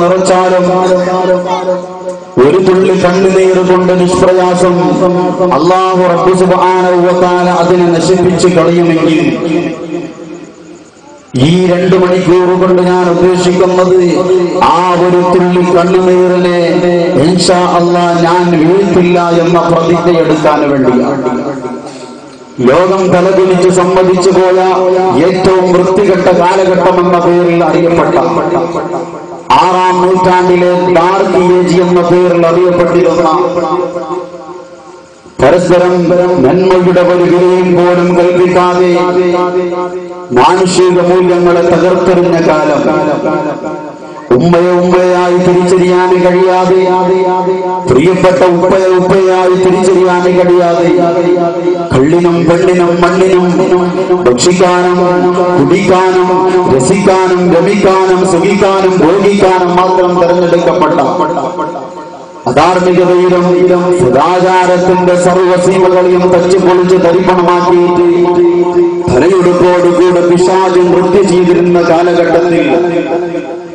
നിറച്ചാലും ഒരു തുള്ളി കണ്ണുനീർ കൊണ്ട് നിഷ്പ്രയാസം അല്ലാഹു റബ്ബ് സുബ്ഹാനഹു വ തആല അതിനെ നശിപ്പിച്ച് കളയുമെങ്കിൽ ഈ 2 മണിക്കൂർ കൊണ്ട് ഞാൻ ഉദ്ദേശിക്കുന്നത് ആ ഒരു തുള്ളി കണ്ണുനീറിനെ ഇൻഷാ അല്ലാഹ് ഞാൻ വീഴ്ത്തില്ല എന്ന പ്രതിജ്ഞയെടുക്കാൻ വേണ്ടിയാണ്. ലോകം തലകുനിച്ച് സമ്മതിച്ചു പോയ ഏറ്റവും വൃത്തികെട്ട കാലഘട്ടം എന്ന പേരിൽ അറിയപ്പെട്ട 6-ാം നൂറ്റാണ്ടിലെ ഡാർക്ക് ഏജ് എന്ന പേരിൽ അറിയപ്പെട്ടിരുന്ന പരസ്പരം നന്മയുടെ ഒരു വിലയും പോലും കൽപ്പിക്കാതെ മാനുഷിക മൂല്യങ്ങളെ തകർത്തെറിഞ്ഞ കാലം, ഉമ്മയെ ഉമ്മയായി തിരിച്ചറിയാൻ കഴിയാതെ, പ്രിയപ്പെട്ട ഉപ്പയെ ഉപ്പയായി തിരിച്ചറിയാൻ കഴിയാതെ, കള്ളിനും പെണ്ണിനും മണ്ണിനും ഭക്ഷിക്കാനും കുടിക്കാനും രസിക്കാനും ഗമിക്കാനും സുഖിക്കാനും ഭോഗിക്കാനും മാത്രം തെരഞ്ഞെടുക്കപ്പെട്ട അധാർമികതയിലും സദാചാരത്തിന്റെ സർവസീമകളെയും തച്ചുപൊളിച്ച് തരിപ്പണമാക്കിയിട്ട് തലയെടുപ്പോടുകൂടെ പിശാച് നൃത്യം ചെയ്തിരുന്ന കാലഘട്ടത്തിൽ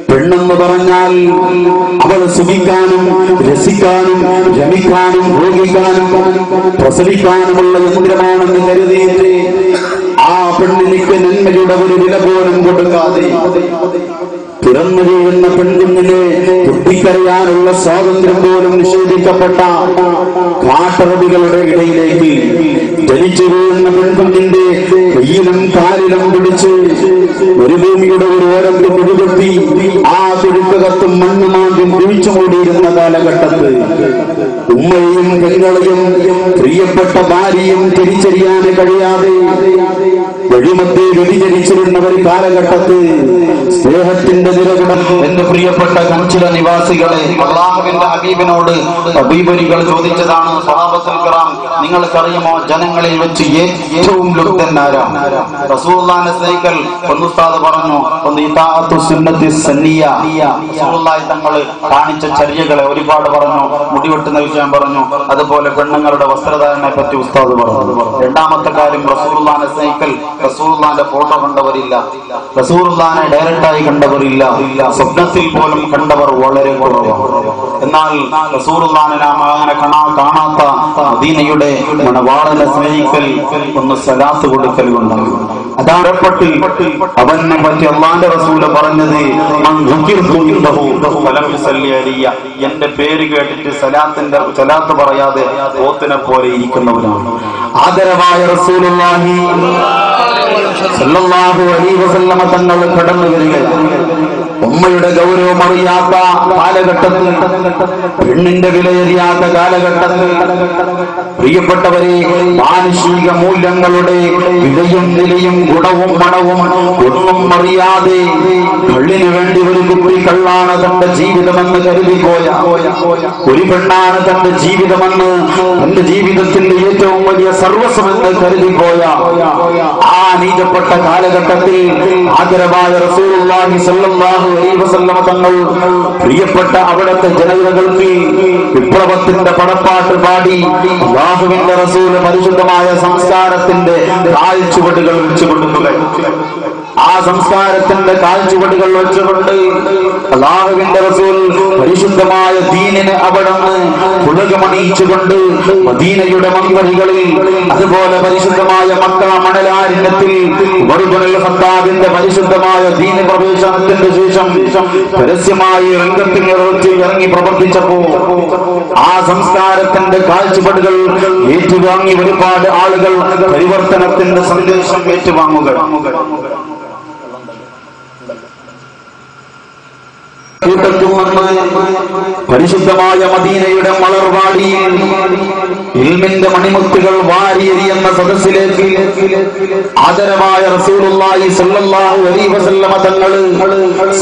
പെണ്ണെന്ന് പറഞ്ഞാൽ അവൾ സുഖിക്കാനും രസിക്കാനും രമിക്കാനും ഭോഗിക്കാനും പ്രസവിക്കാനുമുള്ള യന്ത്രമാണെന്ന് കരുതിയിട്ട് ആ പെണ്ണിനിക്ക് നന്മയുടെ ഒരു വില പോലും കൊടുക്കാതെ പിറന്നു വീഴുന്ന പെൺകുഞ്ഞിനെ കുട്ടിക്കറിയാനുള്ള സ്വാതന്ത്ര്യം പോലും നിഷേധിക്കപ്പെട്ട കാട്ടറബികളുടെ ഇടയിലേക്ക് ജനിച്ചു വീഴുന്ന പെൺകുഞ്ഞിന്റെ കയ്യിലും കാലിലും പിടിച്ച് ഒരു ഭൂമിയുടെ ഒരു ഓരത്ത് പിടികെട്ടി ആ തുഴുക്കകത്തും മണ്ണുമാന്തും കുഴിച്ചു മൂടിയിരുന്ന കാലഘട്ടത്ത് ഉമ്മയെയും പെങ്ങളെയും പ്രിയപ്പെട്ട ഭാര്യയും തിരിച്ചറിയാൻ കഴിയാതെ വഴിമധ്യേ വ്യതിചരിച്ചിരുന്ന ഒരു കാലഘട്ടത്ത് സ്നേഹത്തിന്റെ നിരകുടം എന്റെ പ്രിയപ്പെട്ട കഞ്ചില നിവാസികളെ, അല്ലാഹുവിന്റെ ഹബീബിനോട് ഹബീബരികൾ ചോദിച്ചതാണ്, സ്വഹാബത്തുൽ കിറാം, നിങ്ങൾക്കറിയുമോ ജനങ്ങളിൽ വെച്ച് ഏറ്റവും ലുബ്ധനാരാ? റസൂലുള്ളാഹിനെ സ്നേഹിക്കൽ ഉസ്താദ് പറഞ്ഞു, ഒന്ന് ഇതാഅത്തു സുന്നത്തി സന്നിയ. റസൂലുള്ളാഹി തങ്ങൾ കാണിച്ച ചര്യകളെ ഒരുപാട് പറഞ്ഞു, മുടിവെട്ടുന്ന വിഷയം പറഞ്ഞു, അതുപോലെ പെണ്ണുങ്ങളുടെ വസ്ത്രധാരണയെ പറ്റി ഉസ്താദ് പറഞ്ഞു. രണ്ടാമത്തെ കാര്യം റസൂലുള്ളാഹിനെ സ്നേഹിക്കൽ. റസൂലുള്ളാഹിന്റെ ഫോട്ടോ കണ്ടവരില്ല, റസൂലുള്ളാഹിനെ ഡയറക്റ്റായി കണ്ടവരില്ല, സ്വപ്നത്തിൽ പോലും കണ്ടവർ വളരെ കുറവാണ്. എന്നാൽ റസൂലുള്ളാഹിനെ അങ്ങനെ കാണാത്ത മദീനയുടെ മണവാളനെ സ്നേഹിക്കൽ, ഒന്ന് സലാത്ത് കൊടുക്കൽ കൊണ്ടാണ്. അതാരപ്പെട്ട് അവനെ പറ്റി അല്ലാഹുവിന്റെ റസൂൽ പറഞ്ഞത്, എന്റെ പേര് കേട്ടിട്ട് സലാത്ത് പറയാതെ പോത്തിനെ പോലെ ഇരിക്കുന്നവരാണ്. ആദരവായ റസൂലുള്ളാഹി സല്ലല്ലാഹു അലൈഹി വസല്ലമ തങ്ങൾ കടന്നു വരികയാണ്. ഉമ്മയുടെ ഗൗരവം അറിയാത്ത കാലഘട്ടത്തിൽ, പെണ്ണിന്റെ വിലയറിയാത്ത കാലഘട്ടത്തിൽ, പ്രിയപ്പെട്ടവരെ, മാനുഷിക മൂല്യങ്ങളുടെ വിലയും നിലയും ഗുണവും മണവും ഒന്നും അറിയാതെ കള്ളിനു വേണ്ടി ഒരു കുട്ടി കള്ളാണ് തന്റെ ജീവിതമെന്ന് കരുതിപ്പോയ, ഒരു പെണ്ണാണ് തന്റെ ജീവിതമെന്ന്, തന്റെ ജീവിതത്തിന്റെ ഏറ്റവും വലിയ സർവസ്വമെന്ന് കരുതിപ്പോയ ആ നീചപ്പെട്ട കാലഘട്ടത്തിൽ ആദരവായ റസൂലുള്ളാഹി സ്വല്ലല്ലാഹു അലൈഹി വസല്ലമ തങ്ങൾ പ്രിയപ്പെട്ട അവിടുത്തെ ജനതകൾക്ക് വിപ്ലവത്തിന്റെ പടപ്പാട്ട് പാടി അല്ലാഹുവിന്റെ റസൂൽ പരിശുദ്ധമായ സംസ്കാരത്തിന്റെ കാൽച്ചുവടുകൾ വെച്ചു കൊടുക്കുകയാണ്. ആ സംസ്കാരത്തിന്റെ കാൽച്ചുവടുകൾ വെച്ചുകൊണ്ട് അല്ലാഹുവിന്റെ റസൂൽ പരിശുദ്ധമായ ദീനിനെ അവിടുന്ന് പുളകമണിയിച്ചുകൊണ്ട് മദീനയുടെ മമ്പരികളിൽ, അതുപോലെ പരിശുദ്ധമായ മക്ക മണലാരണ്യത്തിൽ ഉമർ ഇബ്നുൽ ഖത്താബിന്റെ പരിശുദ്ധമായ ദീന പ്രവേശനത്തിന്റെ ശേഷം പരസ്യമായി രംഗത്തിൽ ഇറങ്ങി പ്രവർത്തിച്ചപ്പോൾ ആ സംസ്കാരത്തിന്റെ കാഴ്ചപ്പാടുകൾ ഏറ്റുവാങ്ങി ഒരുപാട് ആളുകൾ പരിവർത്തനത്തിന്റെ സന്ദേശം ഏറ്റുവാങ്ങുക. പരിശുദ്ധമായ മദീനയുടെ മലർവാടിയിൽ ഇൽമിന്റെ മണിമുത്തുകൾ വാരിയെറിയുന്ന സദസ്സിലേക്ക് ആദരവായ റസൂലുള്ളാഹി സ്വല്ലല്ലാഹു അലൈഹി വസല്ലമ തങ്ങൾ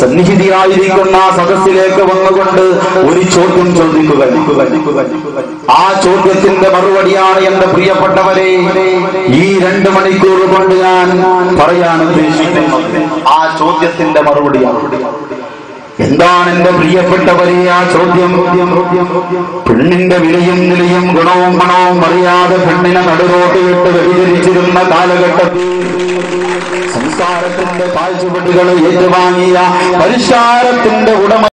സന്നിഹിതരായിരിക്കുന്ന സദസ്സിലേക്ക് വന്നുകൊണ്ട് ഒരു ചോദ്യം ചോദിക്കുക. ആ ചോദ്യത്തിന്റെ മറുപടിയാണ് എന്റെ പ്രിയപ്പെട്ടവരെ ഈ 2 മണിക്കൂർ കൊണ്ട് ഞാൻ പറയാൻ ഉദ്ദേശിക്കുന്നത്. ആ ചോദ്യത്തിന്റെ മറുപടിയാണ്. എന്താണ് എന്റെ പ്രിയപ്പെട്ടവരെ ആ ചോദ്യം? പെണ്ണിന്റെ വിലയും നിലയും ഗുണവും മണവും അറിയാതെ പെണ്ണിനെ നടുറോട്ട് വിട്ട് വ്യതിചരിച്ചിരുന്ന കാലഘട്ടത്തിൽ സംസ്കാരത്തിന്റെ കാഴ്ചപ്പാടുകൾ ഏറ്റുവാങ്ങിയ പരിഷ്കാരത്തിന്റെ ഉടമ